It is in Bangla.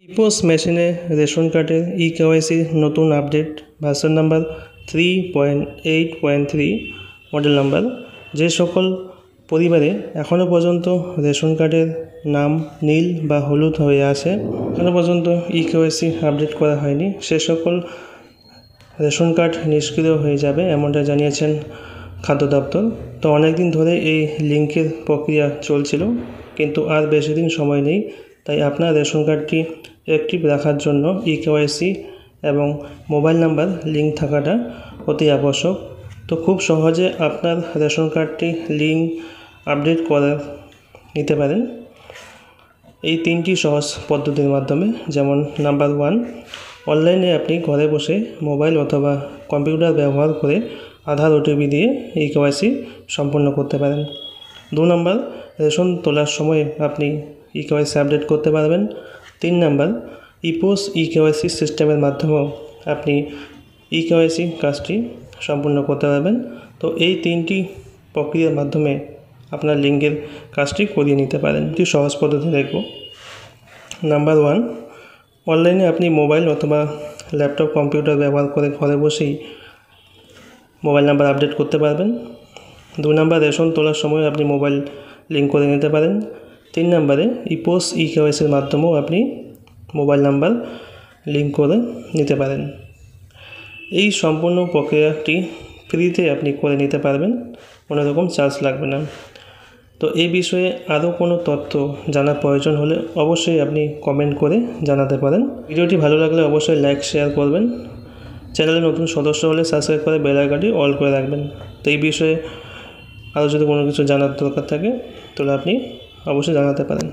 ইপোস মেশিনে রেশন কার্ডের ইকেওয়াইসি নতুন update version number 3.8.3 model number. যে সকল পরিবারে এখনও পর্যন্ত রেশন কার্ডের নাম নীল বা হলুদ হয়ে আছে, এখনও পর্যন্ত ইকেওয়াইসি আপডেট করা হয়নি, সে সকল রেশন কার্ড নিষ্ক্রিয় হয়ে যাবে এমনটা জানিয়েছেন খাদ্য দপ্তর। তো অনেক দিন ধরে এই লিঙ্কের প্রক্রিয়া চলছিল, কিন্তু আর বেশি দিন সময় নেই। তাই আপনার রেশন কার্ডটি অ্যাক্টিভ রাখার জন্য ইকেওয়াইসি এবং মোবাইল নাম্বার লিঙ্ক থাকাটা অতি আবশ্যক। তো খুব সহজে আপনার রেশন কার্ডটি লিঙ্ক আপডেট করে নিতে পারেন এই 3টি সহজ পদ্ধতির মাধ্যমে। যেমন নাম্বার 1, অনলাইনে আপনি ঘরে বসে মোবাইল অথবা কম্পিউটার ব্যবহার করে আধার ওটিপি দিয়ে ইকেওয়াইসি সম্পন্ন করতে পারেন। 2 নাম্বার, রেশন তোলার সময় আপনি ইকেওয়াইসি আপডেট করতে পারবেন। 3 নাম্বার, ইপোস ইকেওয়াইসি সিস্টেমের মাধ্যমেও আপনি ইকেওয়াইসি কাজটি সম্পূর্ণ করতে পারবেন। তো এই 3টি প্রক্রিয়ার মাধ্যমে আপনার লিঙ্কের কাজটি করিয়ে নিতে পারেন। একটি সহজ পদ্ধতি দেখব। নাম্বার 1, অনলাইনে আপনি মোবাইল অথবা ল্যাপটপ কম্পিউটার ব্যবহার করে ঘরে বসেই মোবাইল নাম্বার আপডেট করতে পারবেন। 2 নাম্বার, রেশন তোলার সময় আপনি মোবাইল লিঙ্ক করে নিতে পারেন। 3 নাম্বারে ইপোস ইকেওয়াইসির মাধ্যমেও আপনি মোবাইল নাম্বার লিঙ্ক করে নিতে পারেন। এই সম্পূর্ণ প্রক্রিয়াটি ফ্রিতে আপনি করে নিতে পারবেন, কোনো রকম চার্জ লাগবে না। তো এই বিষয়ে আরও কোনো তথ্য জানার প্রয়োজন হলে অবশ্যই আপনি কমেন্ট করে জানাতে পারেন। ভিডিওটি ভালো লাগলে অবশ্যই লাইক শেয়ার করবেন। চ্যানেলে নতুন সদস্য হলে সাবস্ক্রাইব করে বেল আইকনটি অল করে রাখবেন। তো এই বিষয়ে আরও যদি কোনো কিছু জানার দরকার থাকে তাহলে আপনি অবশ্যই জানাতে পারেন।